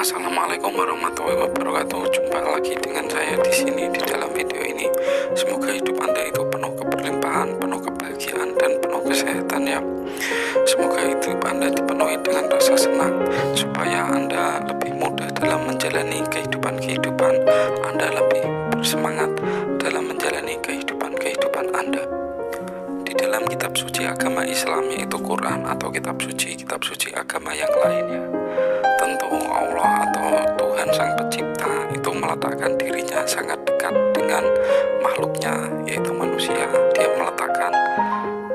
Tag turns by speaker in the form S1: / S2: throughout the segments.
S1: Assalamualaikum warahmatullahi wabarakatuh. Jumpa lagi dengan saya di sini di dalam video ini. Semoga hidup Anda itu penuh keberlimpahan, penuh kebahagiaan, dan penuh kesehatan ya. Semoga hidup Anda dipenuhi dengan rasa senang, supaya Anda lebih mudah dalam menjalani kehidupan Anda, lebih bersemangat dalam menjalani kehidupan Anda. Di dalam kitab suci agama Islam, yaitu Quran atau kitab suci agama yang lainnya, tentu Allah atau Tuhan Sang Pencipta itu meletakkan dirinya sangat dekat dengan makhluknya, yaitu manusia. Dia meletakkan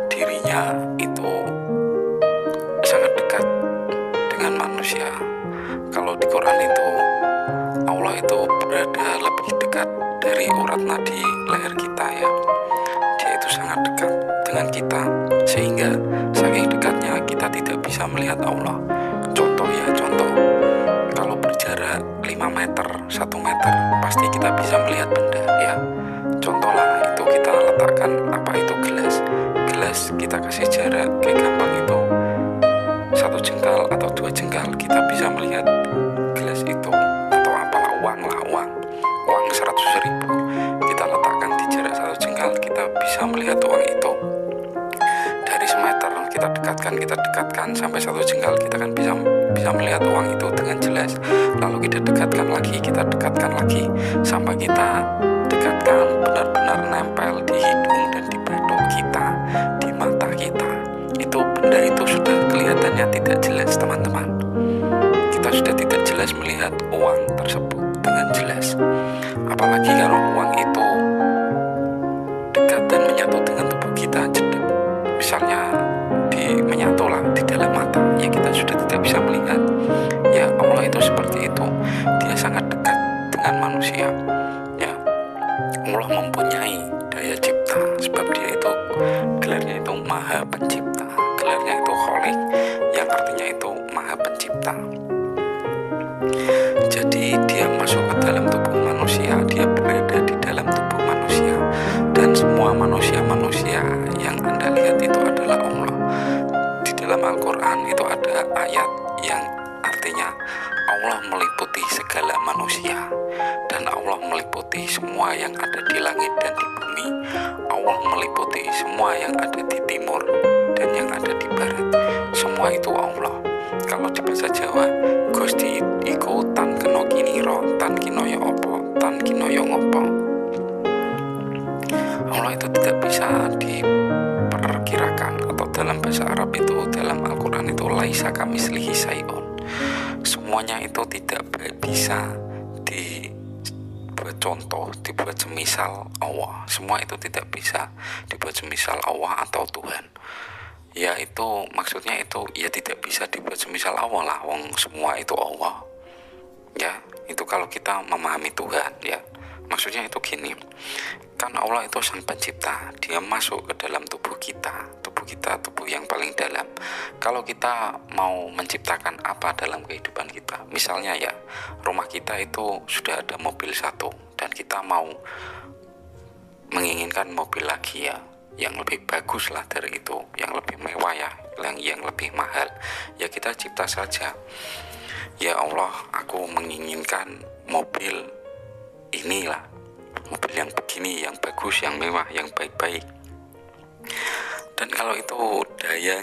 S1: dirinya itu sangat dekat dengan manusia. Kalau di Quran itu Allah itu berada lebih dekat dari urat nadi leher kita ya. Dia itu sangat dekat dengan kita, sehingga saking dekatnya kita tidak bisa melihat Allah. Contoh, kalau berjarak 5 meter, 1 meter, pasti kita bisa melihat benda ya. Contoh lah, itu kita letakkan gelas kita kasih jarak kayak gampang itu 1 jengkal atau 2 jengkal, kita bisa melihat gelas itu. Atau apalah, uang 100.000 kita letakkan di jarak 1 jengkal, kita bisa melihat uang itu. Dari semeter kita dekatkan sampai 1 jengkal, kita kan bisa melihat uang itu dengan jelas. Lalu kita dekatkan lagi sampai kita dekatkan benar-benar nempel di hidung dan di batok kita, di mata kita. Itu benda itu sudah kelihatannya tidak jelas, teman-teman. Kita sudah tidak jelas melihat uang tersebut dengan jelas. Apalagi kalau uang itu dekat dan menyatu dengan tubuh kita, misalnya menyatulah di dalam mata, ya kita sudah tidak bisa melihat. Ya, Allah itu seperti itu. Dia sangat dekat dengan manusia. Ya, Allah mempunyai daya cipta, sebab dia itu gelarnya itu Maha Pencipta. Gelarnya itu Khalik, yang artinya itu Maha Pencipta. Jadi dia masuk ke dalam tubuh manusia, dia berada di dalam tubuh manusia, dan semua manusia yang Anda lihat itu adalah Allah. Di dalam Al-Quran itu ada ayat yang artinya Allah meliputi segala manusia, dan Allah meliputi semua yang ada di langit dan di bumi. Allah meliputi semua yang ada di timur dan yang ada di barat. Semua itu Allah. Kalau di bahasa Jawa, Gusti iku tan keno kiniro, tan kinoyo opo, tan kinoyo ngopo. Allah itu tidak bisa diperkirakan, atau dalam bahasa Arab itu, dalam Al-Quran itu laisa kamislihi syai'un. Semuanya itu tidak bisa dibuat contoh, dibuat semisal Allah. Semua itu tidak bisa dibuat semisal Allah atau Tuhan. Ya, itu maksudnya itu ya tidak bisa dibuat semisal Allah lah, wong semua itu Allah. Ya, itu kalau kita memahami Tuhan ya. Maksudnya itu gini, kan Allah itu Sang Pencipta, dia masuk ke dalam tubuh kita, tubuh yang paling dalam. Kalau kita mau menciptakan apa dalam kehidupan kita, misalnya ya, rumah kita itu sudah ada mobil 1, dan kita mau menginginkan mobil lagi ya, yang lebih bagus lah dari itu, yang lebih mewah ya, yang lebih mahal. Ya kita cipta saja, ya Allah, aku menginginkan mobil inilah, mobil yang begini, yang bagus, yang mewah, yang baik-baik. Dan kalau itu daya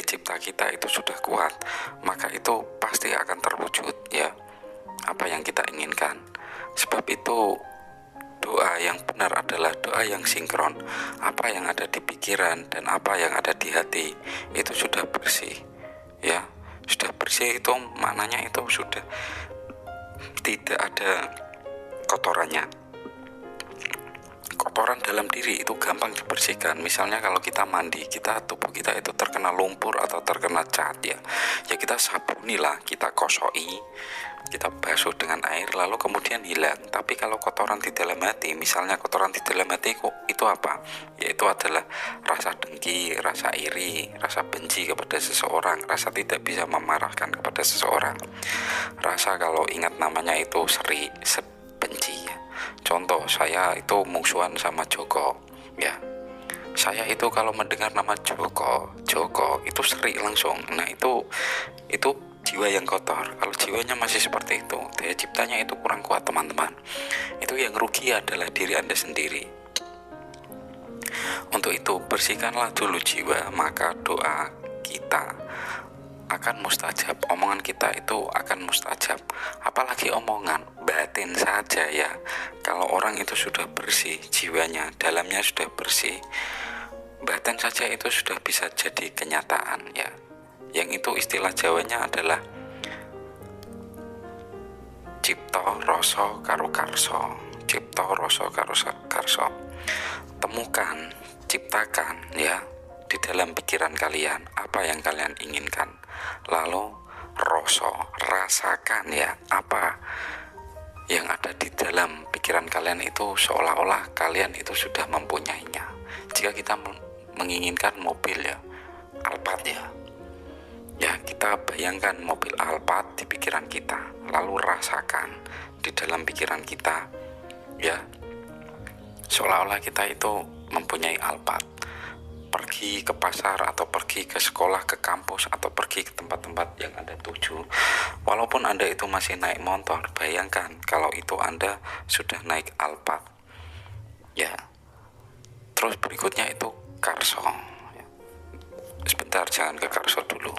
S1: cipta kita itu sudah kuat, maka itu pasti akan terwujud ya apa yang kita inginkan. Sebab itu doa yang benar adalah doa yang sinkron. Apa yang ada di pikiran dan apa yang ada di hati itu sudah bersih ya. Sudah bersih itu maknanya itu sudah tidak ada kotorannya. Kotoran dalam diri itu gampang dibersihkan. Misalnya kalau kita mandi, tubuh kita itu terkena lumpur atau terkena cat ya kita sabunilah, kita kosoi, kita basuh dengan air, lalu kemudian hilang. Tapi kalau kotoran di dalam hati, misalnya kotoran di dalam hati itu apa? Yaitu adalah rasa dengki, rasa iri, rasa benci kepada seseorang, rasa tidak bisa memarahkan kepada seseorang, rasa kalau ingat namanya itu benci ya. Contoh, saya itu musuhan sama Joko ya. Saya itu kalau mendengar nama Joko itu seri langsung. Nah itu jiwa yang kotor. Kalau jiwanya masih seperti itu, daya ciptanya itu kurang kuat teman-teman. Itu yang rugi adalah diri Anda sendiri. Untuk itu bersihkanlah dulu jiwa, maka doa kita akan mustajab, omongan kita itu akan mustajab. Apalagi omongan batin saja ya. Kalau orang itu sudah bersih jiwanya, dalamnya sudah bersih, batin saja itu sudah bisa jadi kenyataan ya. Yang itu istilah Jawanya adalah cipta rasa karo karso. Cipta rasa karo karso. Temukan, ciptakan ya di dalam pikiran kalian apa yang kalian inginkan. Lalu rasakan ya apa yang ada di dalam pikiran kalian itu, seolah-olah kalian itu sudah mempunyainya. Jika kita menginginkan mobil ya, Alphard ya kita bayangkan mobil Alphard di pikiran kita, lalu rasakan di dalam pikiran kita ya, seolah-olah kita itu mempunyai Alphard. Pergi ke pasar atau pergi ke sekolah, ke kampus, atau pergi ke tempat-tempat yang Anda tuju, walaupun Anda itu masih naik motor, bayangkan kalau itu Anda sudah naik Alphard ya. Terus berikutnya itu karso ya. Sebentar, jangan ke karso dulu,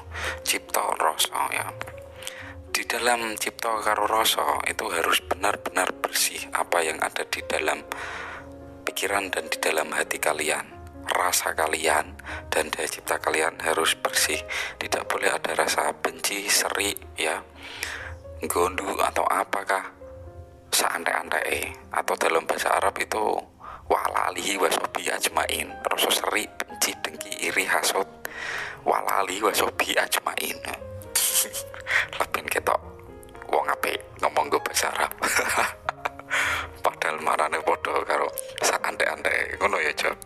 S1: cipta rasa ya. Di dalam cipta karo rasa itu harus benar-benar bersih apa yang ada di dalam pikiran dan di dalam hati kalian. Rasa kalian dan daya cipta kalian harus bersih. Tidak boleh ada rasa benci, seri ya, gondu atau apakah seantai-antai, atau dalam bahasa Arab itu walali wasobi ajmain. Rasa seri, benci, dengki, iri, hasud, walali wasobi ajmain. Lebih ketok wong apik ngomong go bahasa Arab. Padahal marane podo karo seantai-antai ngono ya, Cok.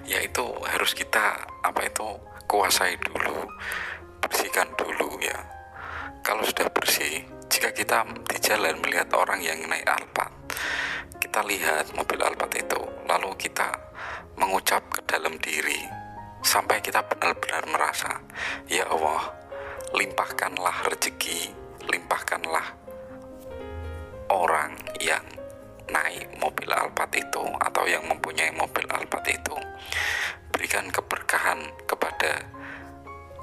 S1: Ya itu harus kita kuasai dulu, bersihkan dulu ya. Kalau sudah bersih, jika kita di jalan melihat orang yang naik Alphard, kita lihat mobil Alphard itu, lalu kita mengucap ke dalam diri sampai kita benar-benar merasa, ya Allah, limpahkanlah rezeki, limpahkanlah orang yang naik mobil Alphard itu atau yang mempunyai mobil Alphard itu. Berikan keberkahan kepada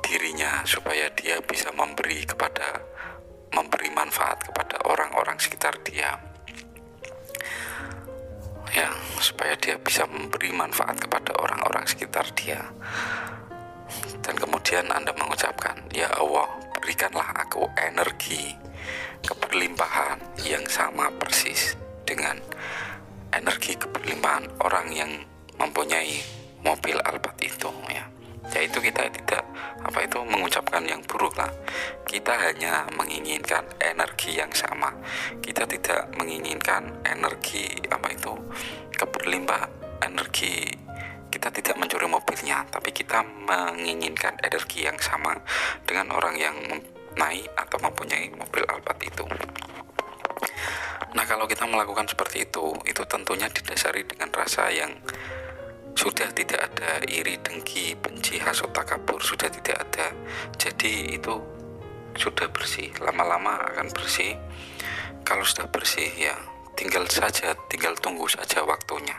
S1: dirinya supaya dia bisa memberi manfaat kepada orang-orang sekitar dia ya, supaya dia bisa memberi manfaat kepada orang-orang sekitar dia. Dan kemudian Anda mengucapkan, ya Allah, berikanlah aku energi keberlimpahan yang sama persis dengan energi keberlimpahan orang yang mempunyai mobil Alphard itu ya. Yaitu kita tidak mengucapkan yang buruk lah. Kita hanya menginginkan energi yang sama. Kita tidak menginginkan energi keberlimpahan energi. Kita tidak mencuri mobilnya, tapi kita menginginkan energi yang sama dengan orang yang naik atau mempunyai mobil Alphard itu. Nah, kalau kita melakukan seperti itu tentunya didasari dengan rasa yang sudah tidak ada iri, dengki, benci, hasud, takabur, sudah tidak ada. Jadi itu sudah bersih, lama-lama akan bersih. Kalau sudah bersih ya tinggal tunggu saja waktunya.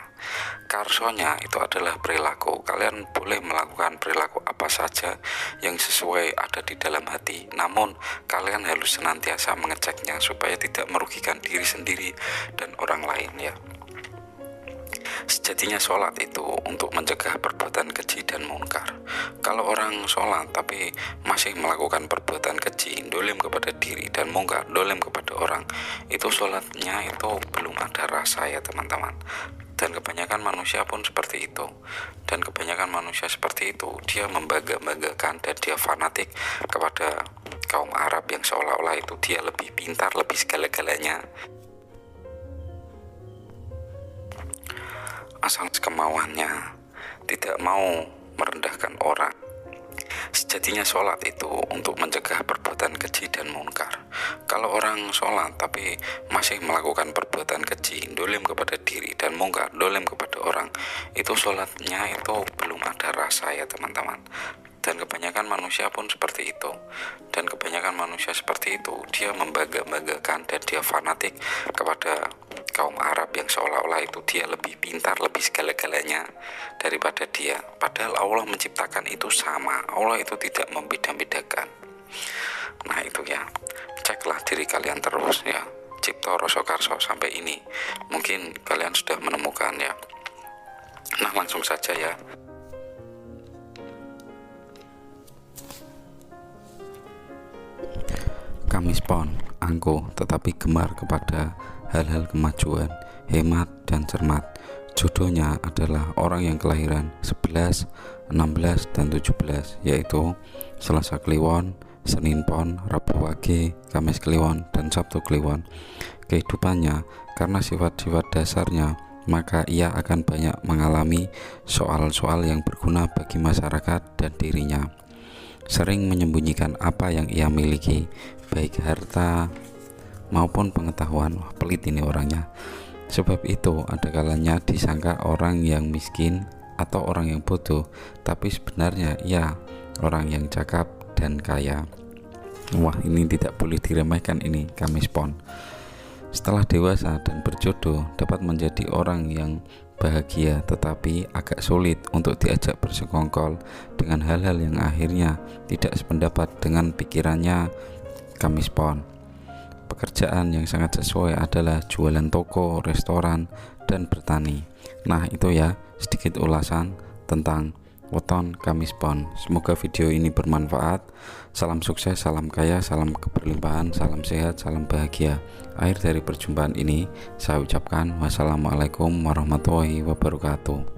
S1: Karsonya itu adalah perilaku. Kalian boleh melakukan perilaku apa saja yang sesuai ada di dalam hati, namun kalian harus senantiasa mengeceknya supaya tidak merugikan diri sendiri dan orang lain ya. Sejatinya sholat itu untuk mencegah perbuatan keji dan munkar. Kalau orang sholat tapi masih melakukan perbuatan keji, dolim kepada diri, dan munkar, dolim kepada orang, itu sholatnya itu belum ada rasa ya teman-teman. Dan kebanyakan manusia pun seperti itu. Dan kebanyakan manusia seperti itu, dia membangga-banggakan dan dia fanatik kepada kaum Arab yang seolah-olah itu dia lebih pintar, lebih segala-galanya. Asal kemauannya, tidak mau merendahkan orang. Sejatinya sholat itu untuk mencegah perbuatan keji dan munkar. Kalau orang sholat tapi masih melakukan perbuatan keji, dolim kepada diri, dan munkar, dolim kepada orang, itu sholatnya itu belum ada rasa ya teman-teman. Dan kebanyakan manusia pun seperti itu. Dan kebanyakan manusia seperti itu, dia membangga-banggakan dan dia fanatik kepada kaum Arab yang seolah-olah itu dia lebih pintar, lebih segala-galanya daripada dia. Padahal Allah menciptakan itu sama. Allah itu tidak membeda-bedakan. Nah itu ya, ceklah diri kalian terus ya. Cipto Rasa Karso sampai ini. Mungkin kalian sudah menemukan ya. Nah langsung saja ya. Kamis Pon, angkuh tetapi gemar kepada hal-hal kemajuan, hemat dan cermat. Jodohnya adalah orang yang kelahiran 11, 16 dan 17, yaitu Selasa Kliwon, Senin Pon, Rabu Wage, Kamis Kliwon dan Sabtu Kliwon. Kehidupannya karena sifat-sifat dasarnya, maka ia akan banyak mengalami soal-soal yang berguna bagi masyarakat dan dirinya. Sering menyembunyikan apa yang ia miliki, baik harta maupun pengetahuan. Pelit ini orangnya. Sebab itu ada kalanya disangka orang yang miskin atau orang yang bodoh, tapi sebenarnya ia orang yang cakap dan kaya. Wah, ini tidak boleh diremehkan ini Kamis Pon. Setelah dewasa dan berjodoh, dapat menjadi orang yang bahagia, tetapi agak sulit untuk diajak bersekongkol dengan hal-hal yang akhirnya tidak sependapat dengan pikirannya. Kamis Pon. Pekerjaan yang sangat sesuai adalah jualan toko, restoran, dan bertani. Nah itu ya, sedikit ulasan tentang weton Kamis Pon. Semoga video ini bermanfaat. Salam sukses, salam kaya, salam keberlimpahan, salam sehat, salam bahagia. Akhir dari perjumpaan ini saya ucapkan wassalamualaikum warahmatullahi wabarakatuh.